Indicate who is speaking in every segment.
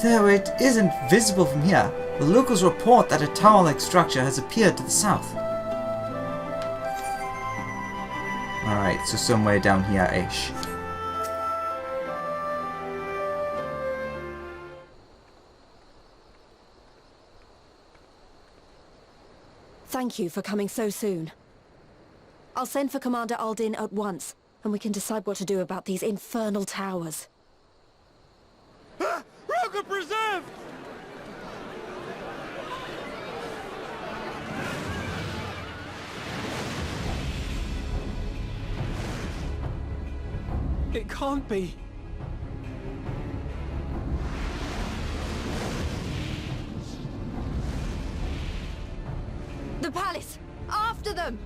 Speaker 1: Though it isn't visible from here, the locals report that a tower-like structure has appeared to the south. Alright, so somewhere down here-ish.
Speaker 2: Thank you for coming so soon. I'll send for Commander Aldin at once, and we can decide what to do about these infernal towers.
Speaker 3: Rogue preserved! It can't be.
Speaker 2: The palace! After them!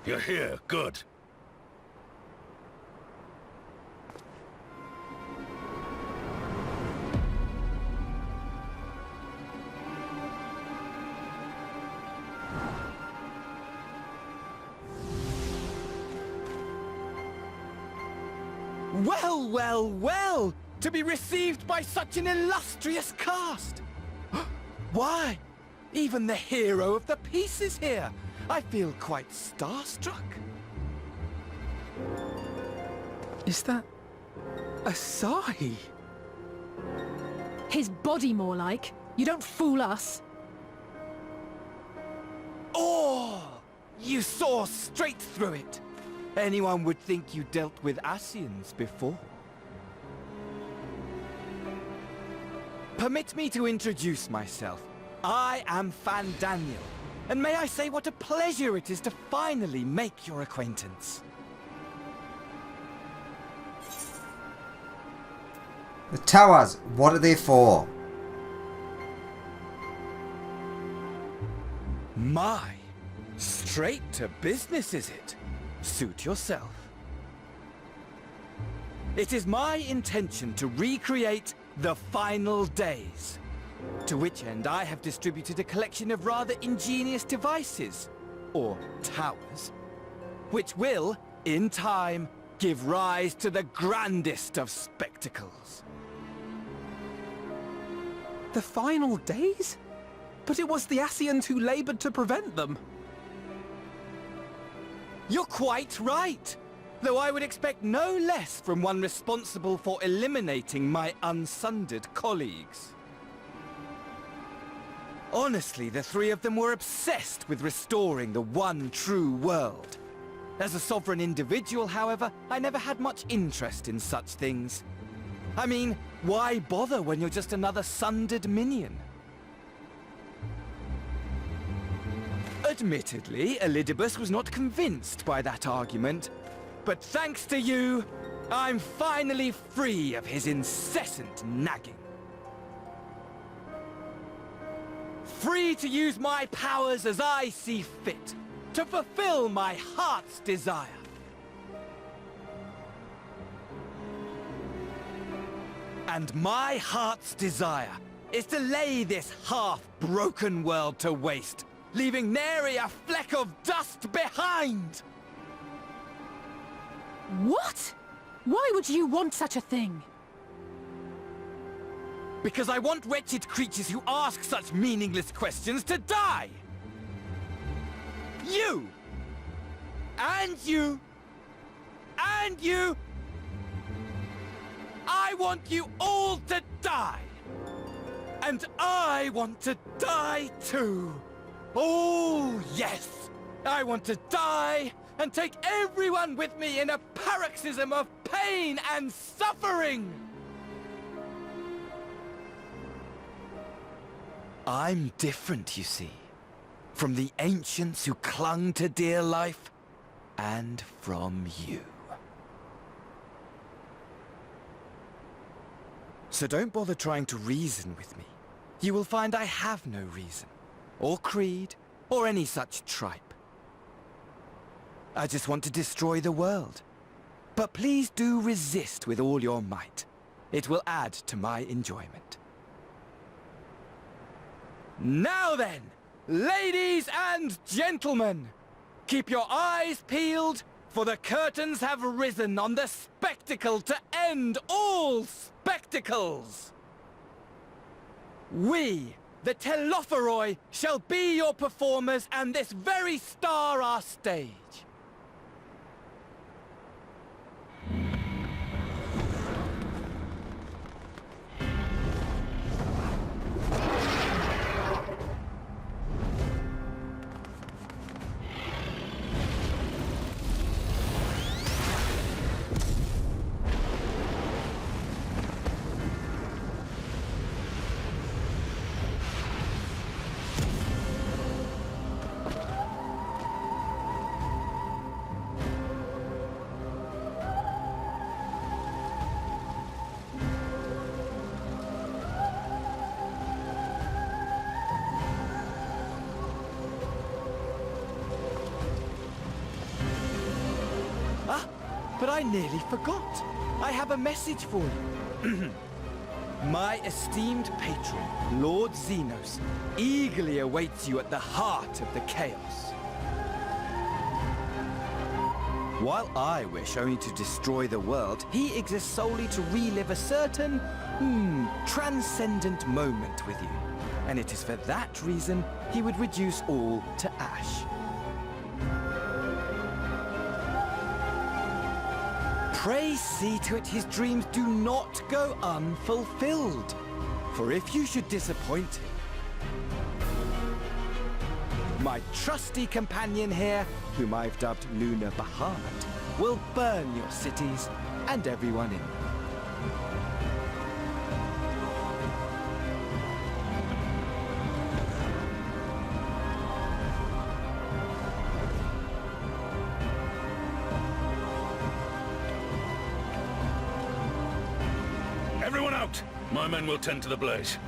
Speaker 4: You're here, good.
Speaker 3: Well, well, well! To be received by such an illustrious cast! Why? Even the hero of the piece is here! I feel quite starstruck. Is that... Asahi?
Speaker 5: His body, more like. You don't fool us.
Speaker 3: Oh! You saw straight through it! Anyone would think you dealt with Asians before. Permit me to introduce myself. I am Fandaniel, and may I say what a pleasure it is to finally make your acquaintance.
Speaker 1: The towers, what are they for?
Speaker 3: My, straight to business is it? Suit yourself. It is my intention to recreate the final days. To which end I have distributed a collection of rather ingenious devices, or towers, which will, in time, give rise to the grandest of spectacles.
Speaker 6: The final days? But it was the Asians who labored to prevent them.
Speaker 3: You're quite right, though I would expect no less from one responsible for eliminating my unsundered colleagues. Honestly, the three of them were obsessed with restoring the one true world. As a sovereign individual, however, I never had much interest in such things. I mean, why bother when you're just another sundered minion? Admittedly, Elidibus was not convinced by that argument, but thanks to you, I'm finally free of his incessant nagging. Free to use my powers as I see fit, to fulfill my heart's desire. And my heart's desire is to lay this half-broken world to waste, leaving nary a fleck of dust behind!
Speaker 5: What? Why would you want such a thing?
Speaker 3: Because I want wretched creatures who ask such meaningless questions to die! You! And you! And you! I want you all to die! And I want to die too! Oh, yes! I want to die and take everyone with me in a paroxysm of pain and suffering! I'm different, you see, from the ancients who clung to dear life, and from you. So don't bother trying to reason with me. You will find I have no reason, or creed, or any such tripe. I just want to destroy the world, but please do resist with all your might. It will add to my enjoyment. Now then, ladies and gentlemen, keep your eyes peeled, for the curtains have risen on the spectacle to end all spectacles. We, the Telophoroi, shall be your performers, and this very star our stage. But I nearly forgot. I have a message for you. My esteemed patron, Lord Xenos, eagerly awaits you at the heart of the chaos. While I wish only to destroy the world, he exists solely to relive a certain, transcendent moment with you. And it is for that reason he would reduce all to ash. Pray see to it his dreams do not go unfulfilled. For if you should disappoint him, my trusty companion here, whom I've dubbed Lunar Bahamut, will burn your cities and everyone in them.
Speaker 4: Everyone out! My men will tend to the blaze.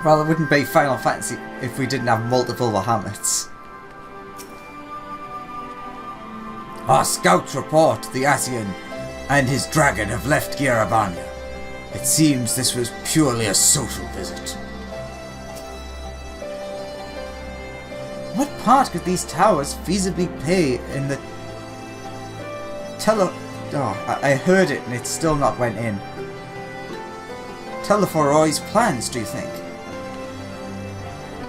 Speaker 1: Well, it wouldn't be Final Fantasy if we didn't have multiple Bahamuts. Our scouts report the Asian and his dragon have left Girabanya. It seems this was purely a social visit. What part could these towers feasibly play in the I heard it and it still not went in. Telophoroi's plans, do you think?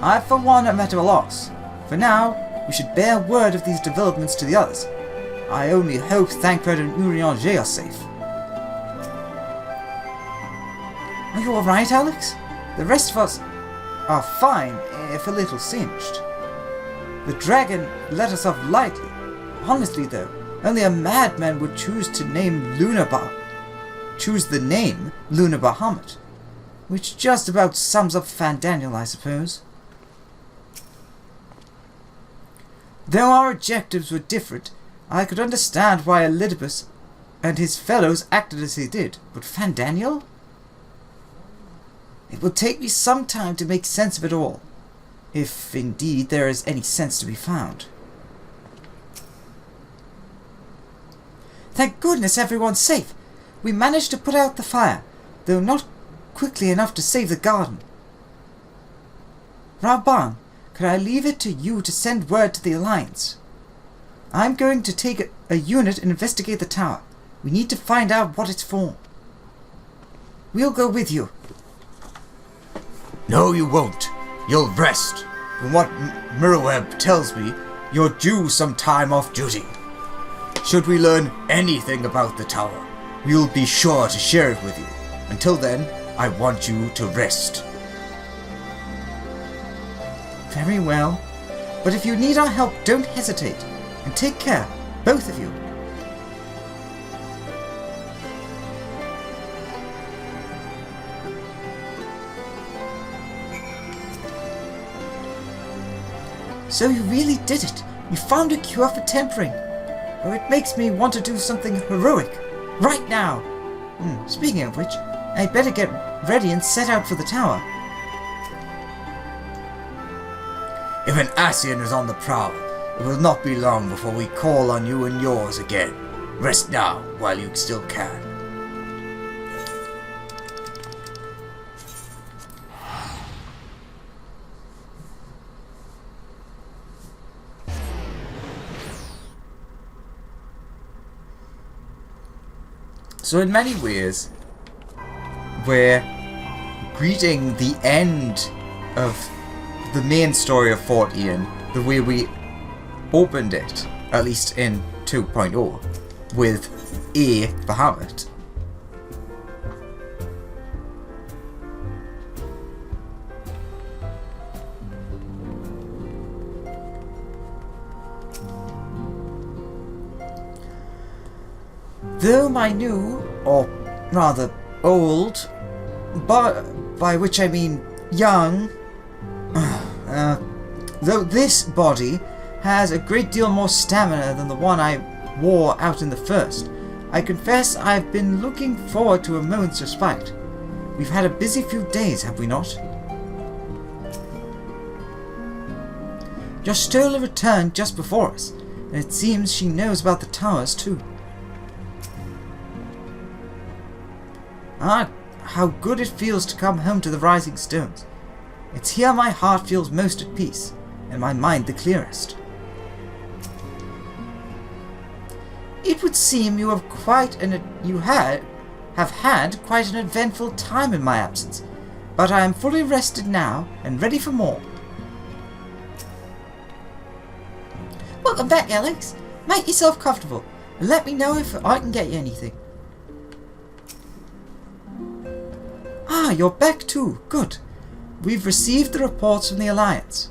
Speaker 1: I, for one, am at a loss. For now, we should bear word of these developments to the others. I only hope Thancred and Urianger are safe. Are you alright, Alex? The rest of us are fine, if a little singed. The dragon let us off lightly. Honestly, though, only a madman would choose the name Lunar Bahamut, which just about sums up Fandaniel, I suppose. Though our objectives were different, I could understand why Elidibus and his fellows acted as they did, but Fandaniel? It will take me some time to make sense of it all, if indeed there is any sense to be found. Thank goodness everyone's safe. We managed to put out the fire, though not quickly enough to save the garden. Raban, could I leave it to you to send word to the Alliance? I'm going to take a unit and investigate the tower. We need to find out what it's for. We'll go with you.
Speaker 7: No, you won't. You'll rest. From what Mirrorweb tells me, you're due some time off duty. Should we learn anything about the tower, we'll be sure to share it with you. Until then, I want you to rest.
Speaker 1: Very well. But if you need our help, don't hesitate. And take care, both of you. So you really did it. You found a cure for tempering. Oh, it makes me want to do something heroic. Right now! Speaking of which, I'd better get ready and set out for the tower.
Speaker 7: If an Ascian is on the prowl, it will not be long before we call on you and yours again. Rest now while you still can.
Speaker 1: So in many ways, we're greeting the end of the main story of 14 the way we opened it, at least in 2.0, with A. Bahamut. Though my new, or rather old, but by which I mean young, though this body has a great deal more stamina than the one I wore out in the first, I confess I've been looking forward to a moment's respite. We've had a busy few days, have we not? Your Stola returned just before us, and it seems she knows about the towers too. Ah, how good it feels to come home to the Rising Stones. It's here my heart feels most at peace, and my mind the clearest. It would seem you have had quite an eventful time in my absence, but I am fully rested now and ready for more. Welcome back, Alex. Make yourself comfortable, and let me know if I can get you anything. Ah, you're back too. Good. We've received the reports from the Alliance.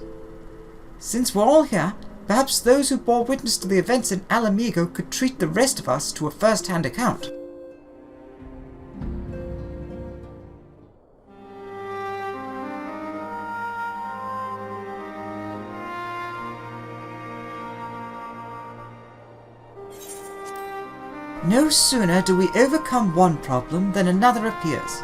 Speaker 1: Since we're all here, perhaps those who bore witness to the events in Alamigo could treat the rest of us to a first-hand account. No sooner do we overcome one problem than another appears.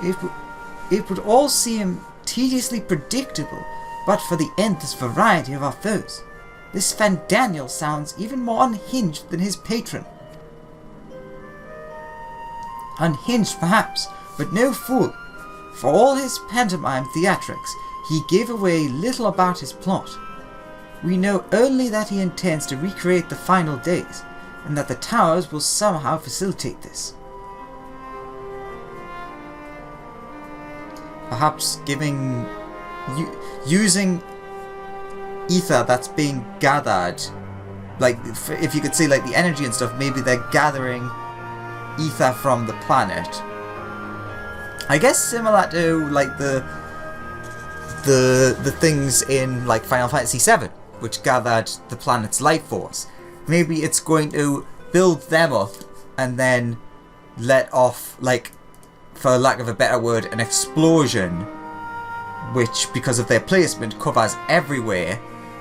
Speaker 1: It would all seem tediously predictable, but for the endless variety of our foes. This Fandaniel sounds even more unhinged than his patron. Unhinged perhaps, but no fool. For all his pantomime theatrics, he gave away little about his plot. We know only that he intends to recreate the final days, and that the towers will somehow facilitate this. Perhaps using ether that's being gathered, like if you could see like the energy and stuff, maybe they're gathering ether from the planet. I guess similar to like the things in like Final Fantasy VII, which gathered the planet's life force. Maybe it's going to build them up and then let off, like, for lack of a better word, an explosion, which, because of their placement, covers everywhere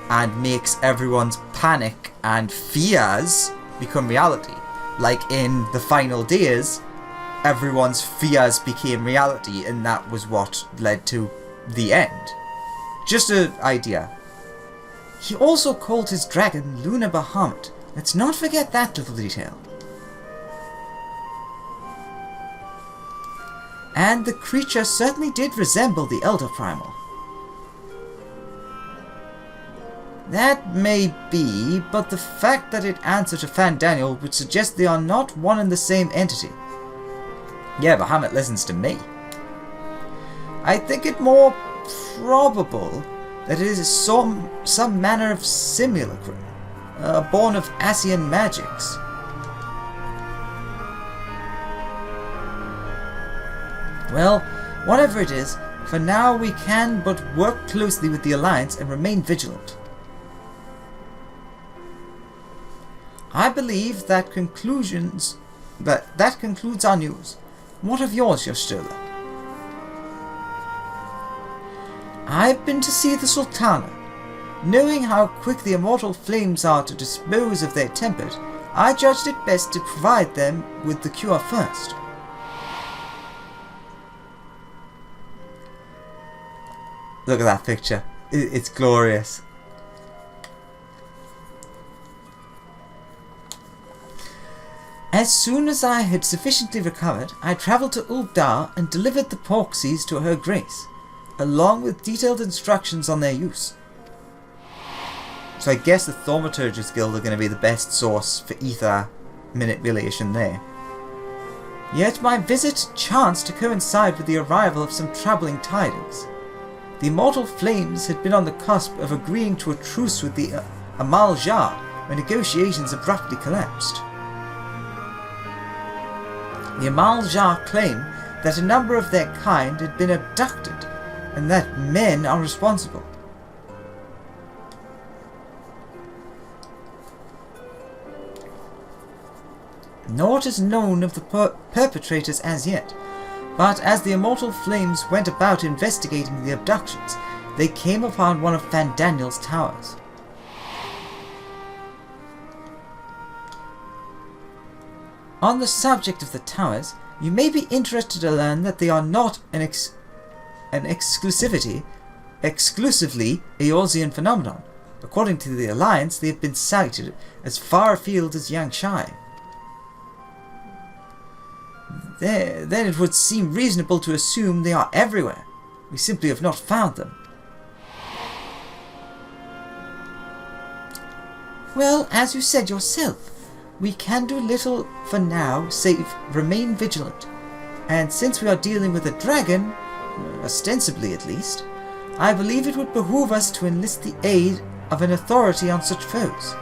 Speaker 1: and makes everyone's panic and fears become reality. Like in the final days, everyone's fears became reality, and that was what led to the end. Just an idea. He also called his dragon Luna Bahamut. Let's not forget that little detail. And the creature certainly did resemble the Elder Primal. That may be, but the fact that it answered to Fandaniel would suggest they are not one and the same entity. Yeah, Bahamut listens to me. I think it more probable that it is some manner of simulacrum, born of Ascian magics. Well, whatever it is, for now we can but work closely with the Alliance and remain vigilant. I believe that concludes our news. What of yours, Yostola? I've been to see the Sultana. Knowing how quick the immortal flames are to dispose of their tempered, I judged it best to provide them with the cure first. Look at that picture. It's glorious. As soon as I had sufficiently recovered, I travelled to Uldar and delivered the porxies to Her Grace, along with detailed instructions on their use. So I guess the Thaumaturgist Guild are going to be the best source for ether manipulation there. Yet my visit chanced to coincide with the arrival of some troubling tidings. The immortal flames had been on the cusp of agreeing to a truce with the Amal Jah when negotiations abruptly collapsed. The Amal Jah claim that a number of their kind had been abducted and that men are responsible. Naught is known of the perpetrators as yet, but as the immortal flames went about investigating the abductions, they came upon one of Fandaniel's towers. On the subject of the towers, you may be interested to learn that they are not an exclusively Eorzean phenomenon. According to the Alliance, they have been sighted as far afield as Yangshai. Then it would seem reasonable to assume they are everywhere. We simply have not found them. Well, as you said yourself, we can do little for now save remain vigilant. And since we are dealing with a dragon, ostensibly at least, I believe it would behoove us to enlist the aid of an authority on such foes.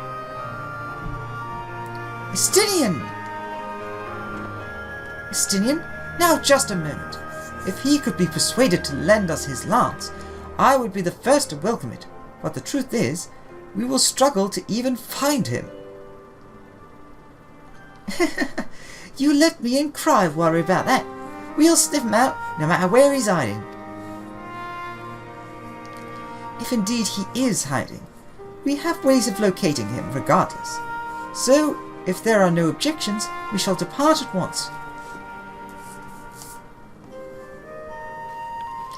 Speaker 1: Estinian! Estinian? Now just a moment. If he could be persuaded to lend us his lance, I would be the first to welcome it. But the truth is, we will struggle to even find him. You let me and Cry worry about that. We'll sniff him out, no matter where he's hiding. If indeed he is hiding, we have ways of locating him regardless. So, if there are no objections, we shall depart at once.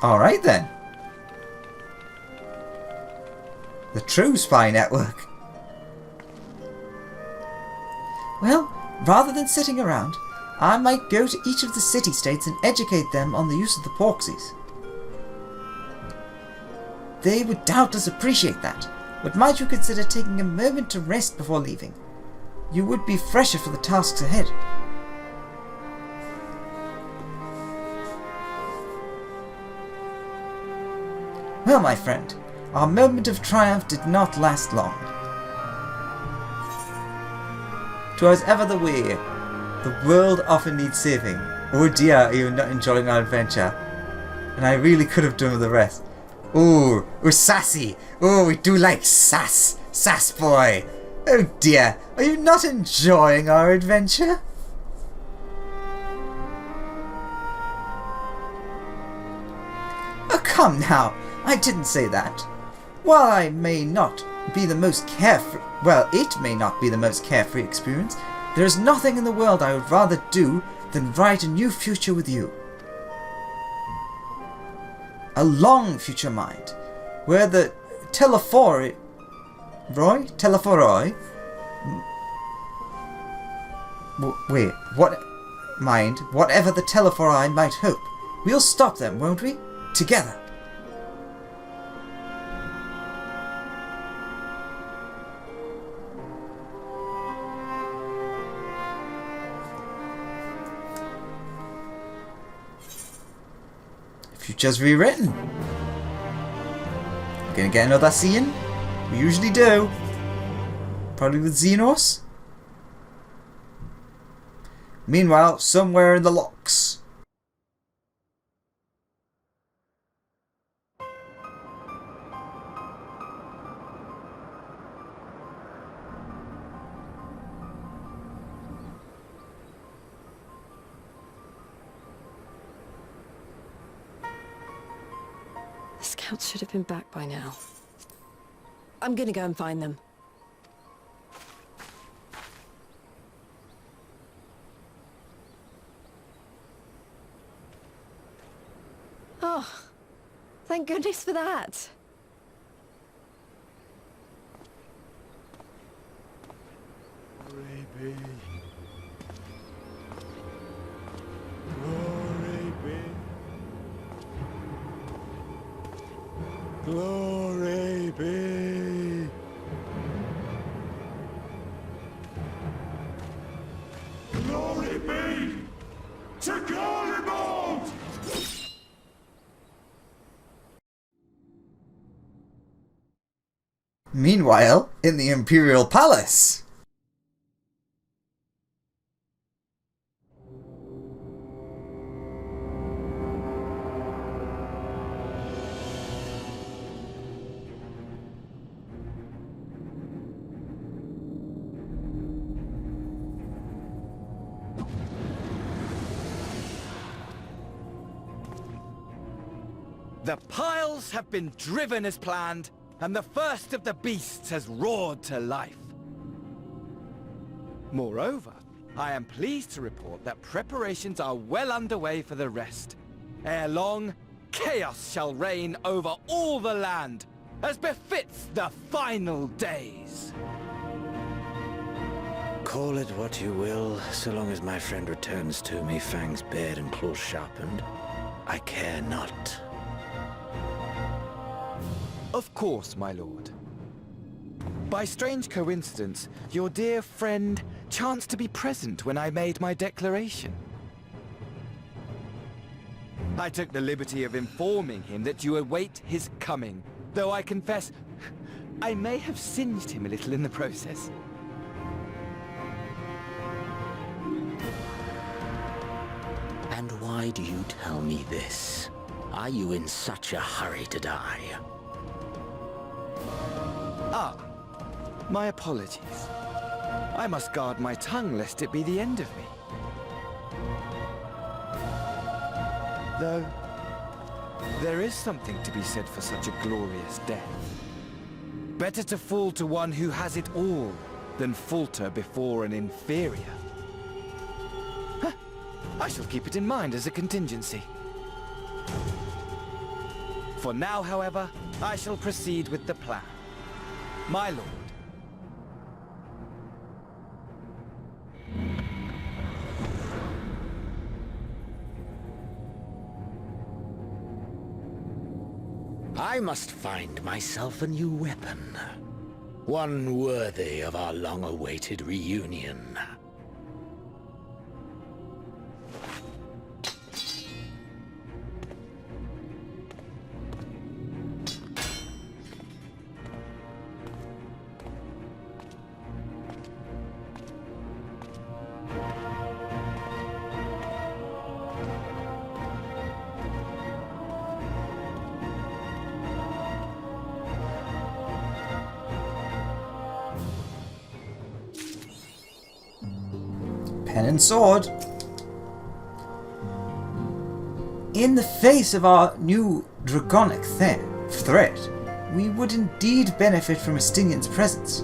Speaker 1: Alright then. The true spy network. Well, rather than sitting around, I might go to each of the city-states and educate them on the use of the porxies. They would doubtless appreciate that, but might you consider taking a moment to rest before leaving? You would be fresher for the tasks ahead. Well, my friend, our moment of triumph did not last long. 'Twas ever the way. The world often needs saving. Oh dear, are you not enjoying our adventure? And I really could have done with the rest. Ooh, we're sassy. Oh, we do like sass. Sass boy. Oh dear, are you not enjoying our adventure? Oh, come now. I didn't say that. While I may not be the most carefree, it may not be the most carefree experience, there is nothing in the world I would rather do than write a new future with you. A long future, mind, where the telephoroi, whatever the telephoroi might hope, we'll stop them, won't we? Together. Future's rewritten. We're gonna get another scene. We usually do. Probably with Xenos. Meanwhile, somewhere in the locks.
Speaker 2: The scouts should have been back by now. I'm gonna go and find them. Oh, thank goodness for that.
Speaker 3: Glory be. Glory be. Glory be.
Speaker 4: Glory be to Glory!
Speaker 7: Meanwhile, in the Imperial Palace.
Speaker 3: The piles have been driven as planned, and the first of the beasts has roared to life. Moreover, I am pleased to report that preparations are well underway for the rest. Ere long, chaos shall reign over all the land, as befits the final days.
Speaker 8: Call it what you will, so long as my friend returns to me, fangs bared and claws sharpened. I care not.
Speaker 3: Of course, my lord. By strange coincidence, your dear friend chanced to be present when I made my declaration. I took the liberty of informing him that you await his coming, though I confess, I may have singed him a little in the process.
Speaker 8: And why do you tell me this? Are you in such a hurry to die?
Speaker 3: Ah, my apologies. I must guard my tongue lest it be the end of me. Though, there is something to be said for such a glorious death. Better to fall to one who has it all than falter before an inferior. Huh. I shall keep it in mind as a contingency. For now, however, I shall proceed with the plan. My lord.
Speaker 8: I must find myself a new weapon. One worthy of our long-awaited reunion.
Speaker 1: Pen and sword. In the face of our new draconic threat, we would indeed benefit from Estinion's presence.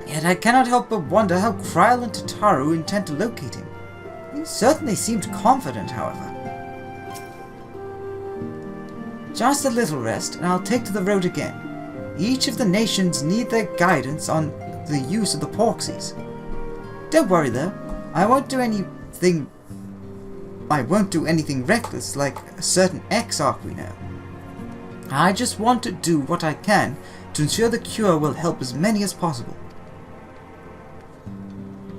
Speaker 1: Yet I cannot help but wonder how Kryl and Tataru intend to locate him. He certainly seemed confident, however. Just a little rest, and I'll take to the road again. Each of the nations need their guidance on the use of the Porxies. Don't worry though, I won't do anything reckless like a certain Exarch we know. I just want to do what I can to ensure the cure will help as many as possible.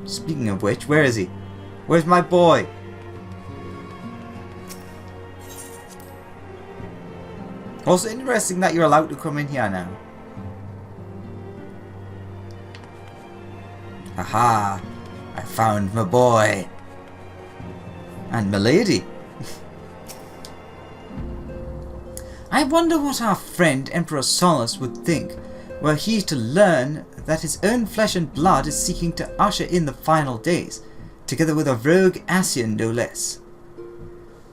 Speaker 1: Speaking of which, where is he? Where's my boy? Also interesting that you're allowed to come in here now. Aha! I found my boy. And my lady. I wonder what our friend Emperor Solus would think were he to learn that his own flesh and blood is seeking to usher in the final days, together with a rogue Ascian no less.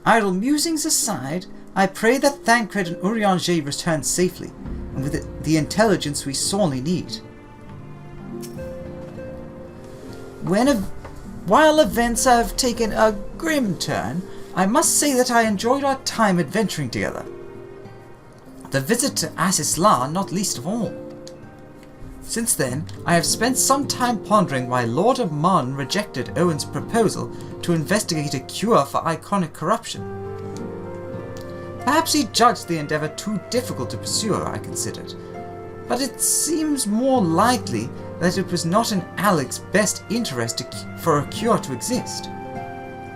Speaker 1: Idle musings aside, I pray that Thancred and Urianger return safely, and with the intelligence we sorely need. While events have taken a grim turn, I must say that I enjoyed our time adventuring together. The visit to Asislan not least of all. Since then, I have spent some time pondering why Lord Amon rejected Owen's proposal to investigate a cure for iconic corruption. Perhaps he judged the endeavour too difficult to pursue, I considered, but it seems more likely that it was not in Alec's best interest for a cure to exist.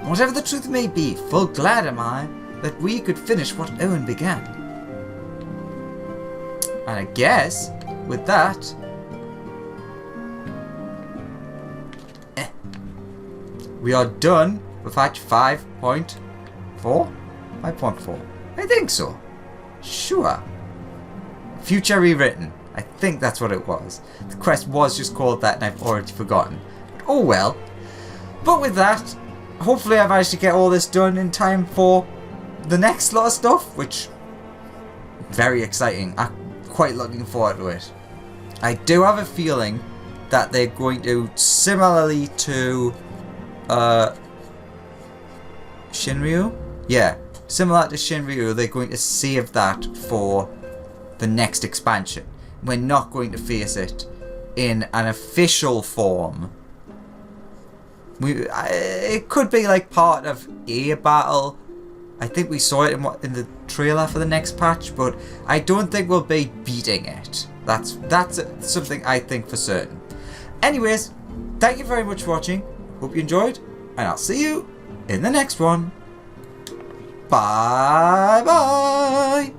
Speaker 1: Whatever the truth may be, full glad am I that we could finish what Owen began. And I guess, with that, we are done with patch 5.4? 5.4. I think so. Sure. Future Rewritten. I think that's what it was. The quest was just called that and I've already forgotten. But oh well. But with that, hopefully I managed to get all this done in time for the next lot of stuff, which very exciting. I'm quite looking forward to it. I do have a feeling that they're going to, similarly to Shinryu? Yeah. Similar to Shinryu, they're going to save that for the next expansion. We're not going to face it in an official form. It could be like part of a battle. I think we saw it in the trailer for the next patch, but I don't think we'll be beating it. That's something I think for certain. Anyways, thank you very much for watching. Hope you enjoyed, and I'll see you in the next one. Bye bye.